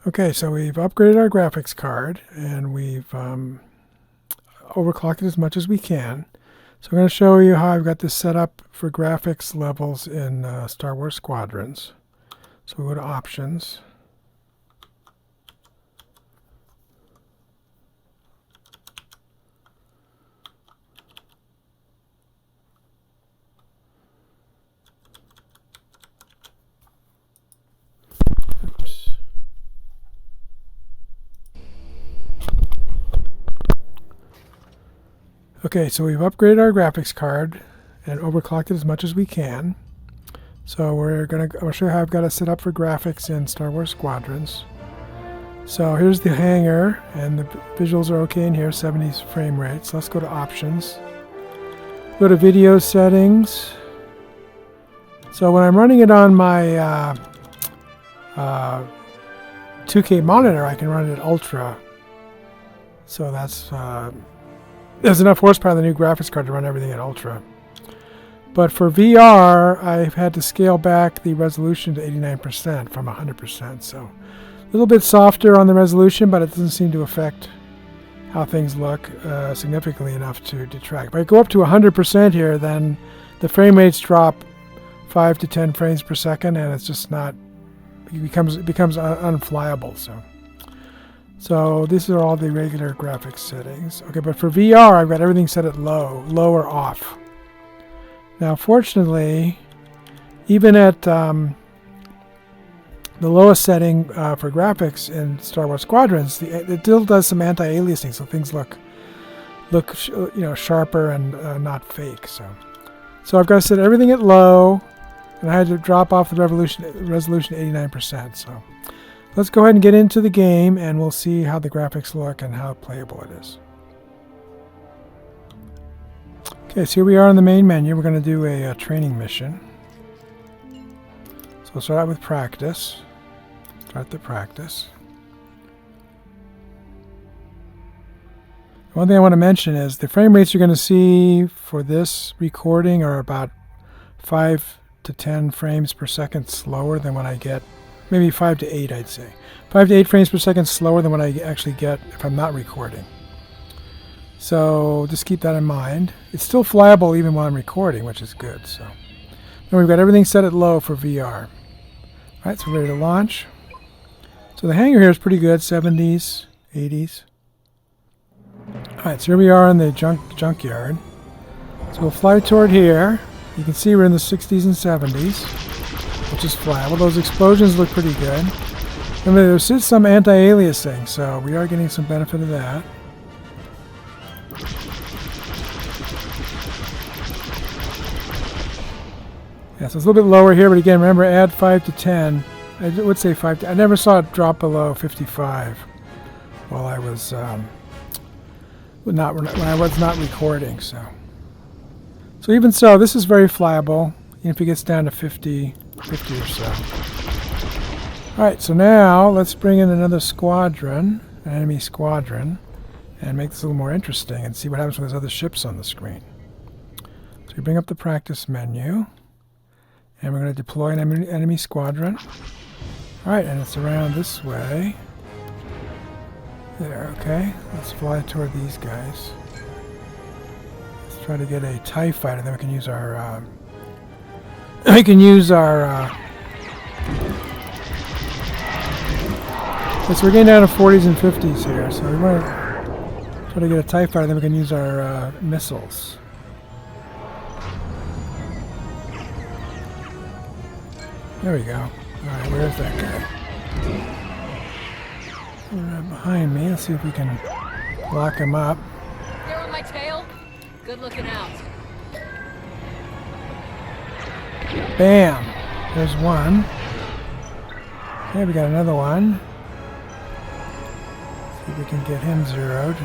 Okay, so we've upgraded our graphics card and we've overclocked it as much as we can. So I'm going to show you how I've got this set up for graphics levels in Star Wars Squadrons. So we go to Options. Oops. Okay, so we've upgraded our graphics card and overclocked it as much as we can. So I'll show you how I've got it set up for graphics in Star Wars Squadrons. So here's the hangar, and the visuals are okay in here, 70 frame rate. So let's go to Options. Go to Video Settings. So when I'm running it on my 2K monitor, I can run it at Ultra. So there's enough horsepower in the new graphics card to run everything at Ultra. But for VR, I've had to scale back the resolution to 89% from 100%. So a little bit softer on the resolution, but it doesn't seem to affect how things look significantly enough to detract. If I go up to 100% here, then the frame rates drop 5 to 10 frames per second, and it's just not, it becomes unflyable. So these are all the regular graphics settings. Okay, but for VR, I've got everything set at low or off. Now, fortunately, even at the lowest setting for graphics in Star Wars Squadrons, it still does some anti-aliasing, so things look sharper and not fake. So I've got to set everything at low, and I had to drop off the resolution to 89%. So let's go ahead and get into the game, and we'll see how the graphics look and how playable it is. Okay, so here we are in the main menu. We're going to do a training mission. So we'll start out with practice. Start the practice. One thing I want to mention is the frame rates you're going to see for this recording are about 5 to 10 frames per second slower than what I get. Maybe 5 to 8, I'd say. 5 to 8 frames per second slower than what I actually get if I'm not recording. So just keep that in mind. It's still flyable even while I'm recording, which is good. So now we've got everything set at low for VR. All right, so we're ready to launch. So the hangar here is pretty good, 70s, 80s. All right, so here we are in the junkyard. So we'll fly toward here. You can see we're in the 60s and 70s, which is flyable. Those explosions look pretty good. Remember, there's some anti-aliasing, so we are getting some benefit of that. Yeah, so it's a little bit lower here, but again, remember, add 5 to 10. I would say 5 to, I never saw it drop below 55 while I was when I was not recording. So even so, this is very flyable. Even if it gets down to 50 or so. All right, so now let's bring in another squadron, an enemy squadron, and make this a little more interesting and see what happens when there's other ships on the screen. So we bring up the practice menu. And we're going to deploy an enemy squadron. Alright, and it's around this way. There, okay. Let's fly toward these guys. Let's try to get a TIE fighter, then we can use our... so we're getting down to 40s and 50s here, so we want to try to get a TIE fighter, then we can use our missiles. There we go. Alright, where's that guy? Right behind me. Let's see if we can lock him up. There on my tail? Good looking out. Bam! There's one. Okay, we got another one. See if we can get him zeroed.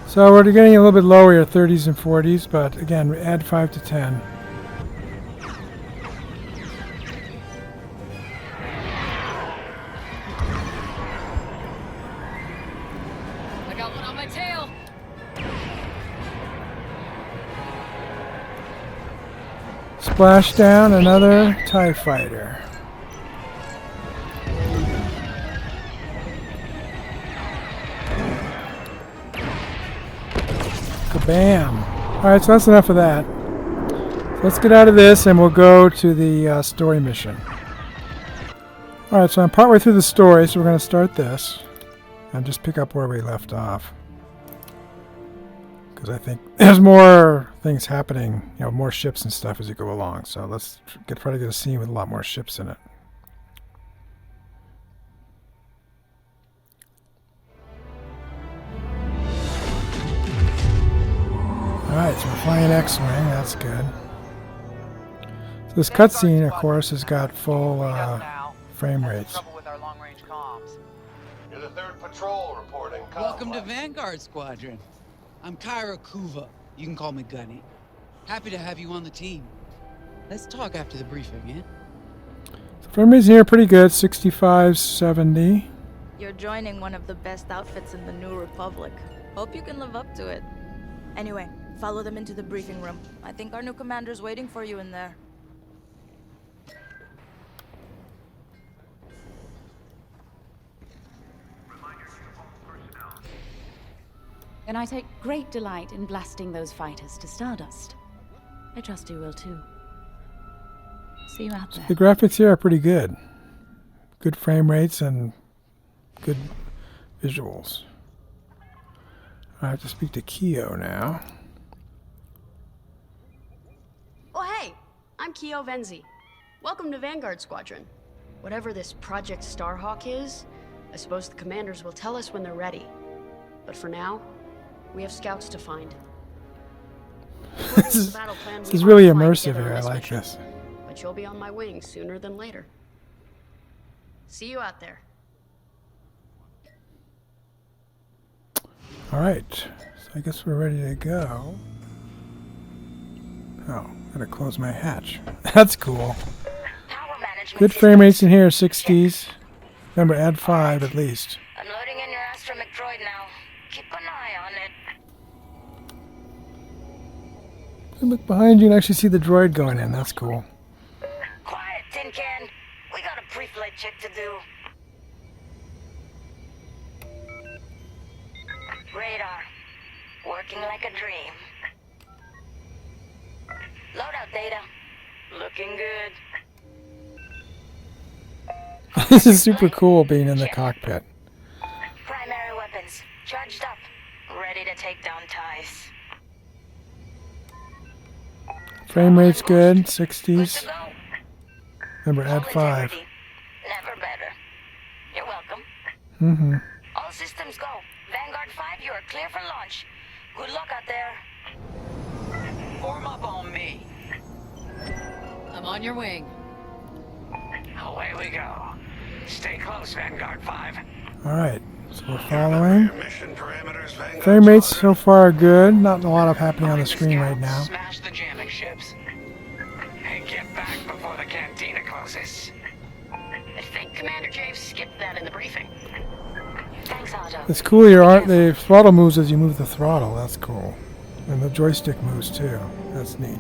So we're getting a little bit lower here, 30s and 40s, but again, add 5 to 10. I got one on my tail. Splash down another TIE fighter. Kabam! Alright, so that's enough of that. So let's get out of this and we'll go to the story mission. Alright, so I'm partway through the story, so we're going to start this and just pick up where we left off. Because I think there's more things happening, you know, more ships and stuff as you go along. So let's try to get a scene with a lot more ships in it. Alright, so we're flying X-Wing, that's good. So this cutscene, of course, has got full frame rates. You're the 3rd patrol reporting. Welcome to Vanguard, Squadron. I'm Kyra Kuva. You can call me Gunny. Happy to have you on the team. Let's talk after the briefing, yeah? So frame rates here are pretty good, 65, 70. You're joining one of the best outfits in the New Republic. Hope you can live up to it. Anyway, follow them into the briefing room. I think our new commander's waiting for you in there. And I take great delight in blasting those fighters to stardust. I trust you will too. See you out there. The graphics here are pretty good. Good frame rates and good visuals. I have to speak to Keo now. Oh hey, I'm Keo Venzi. Welcome to Vanguard Squadron. Whatever this Project Starhawk is, I suppose the commanders will tell us when they're ready. But for now, we have scouts to find. This is really immersive here. I like this. But you'll be on my wing sooner than later. See you out there. All right, so I guess we're ready to go. Oh, gotta close my hatch. That's cool. Good frame rates in here, 60s. Remember, add 5 at least. I'm loading in your astromech droid now. Keep an eye on it. Look behind you and actually see the droid going in. That's cool. Quiet, Tin Can. We got a pre-flight check to do. Radar. Working like a dream. Loadout data. Looking good. This is super cool being in the cockpit. Primary weapons. Charged up. Ready to take down ties. Frame rate's good, Good 60s. to go. Remember, add Full 5. integrity. Never better. You're welcome. Mm-hmm. All systems go. Vanguard 5, you are clear for launch. Good luck out there. Form up on me. I'm on your wing. Away we go. Stay close, Vanguard 5. All right, so we're following. Mission parameters, Vanguard Frame rates Squadron. so far are good. Not a lot of happening on the screen right now. Smash the jamming ships. And get back before the cantina closes. I think Commander Javes skipped that in the briefing. Thanks, Otto. It's cool the throttle moves as you move the throttle. That's cool. And the joystick moves too. That's neat.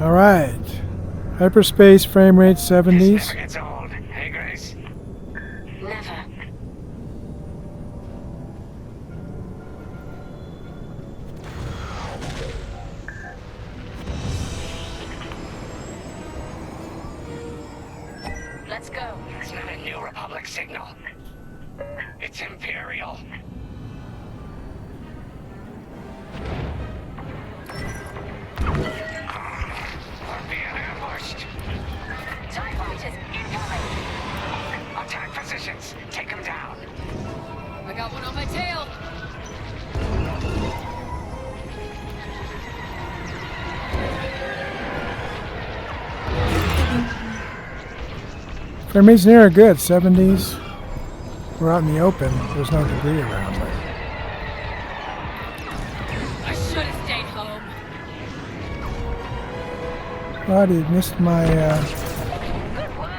All right. Hyperspace frame rate This 70s. never gets old. Hey, Grace? Never. Let's go. It's not a New Republic signal. It's Imperial. We're being ambushed. TIE fighters incoming. Attack positions. Take them down. I got one on my tail. Frame rates in here are good, 70s. We're out in the open. There's no debris around. But I should have stayed home. oh, dude, missed my. Good work.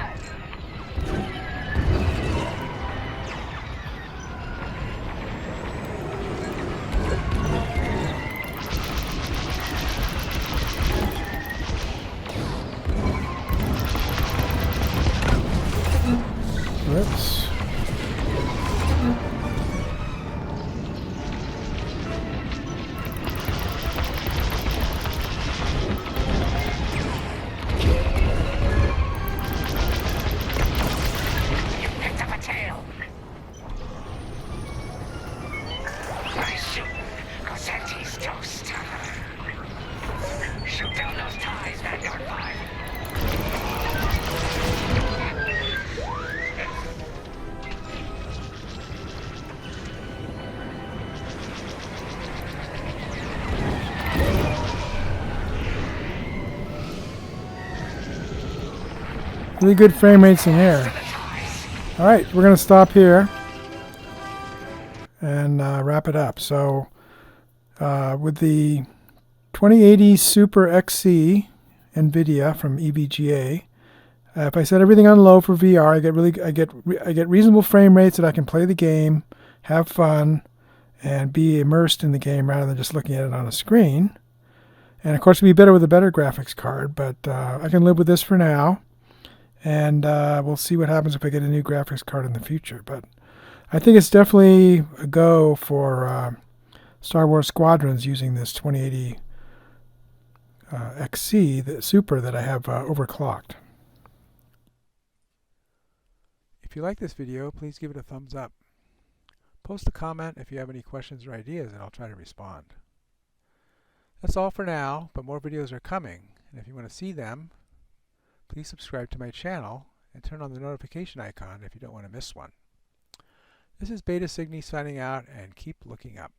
Shoot down those ties, Vanguard 5. Really good frame rates in here. Alright, we're going to stop here and wrap it up. So with the 2080 Super XC NVIDIA from EVGA, if I set everything on low for VR, I get reasonable frame rates that I can play the game, have fun, and be immersed in the game rather than just looking at it on a screen. And of course, it'd be better with a better graphics card, but I can live with this for now. And we'll see what happens if I get a new graphics card in the future. But I think it's definitely a go for Star Wars Squadrons using this 2080 XC, the Super, that I have overclocked. If you like this video, please give it a thumbs up. Post a comment if you have any questions or ideas, and I'll try to respond. That's all for now, but more videos are coming. And if you want to see them, please subscribe to my channel and turn on the notification icon if you don't want to miss one. This is Beta Cygni signing out, and keep looking up.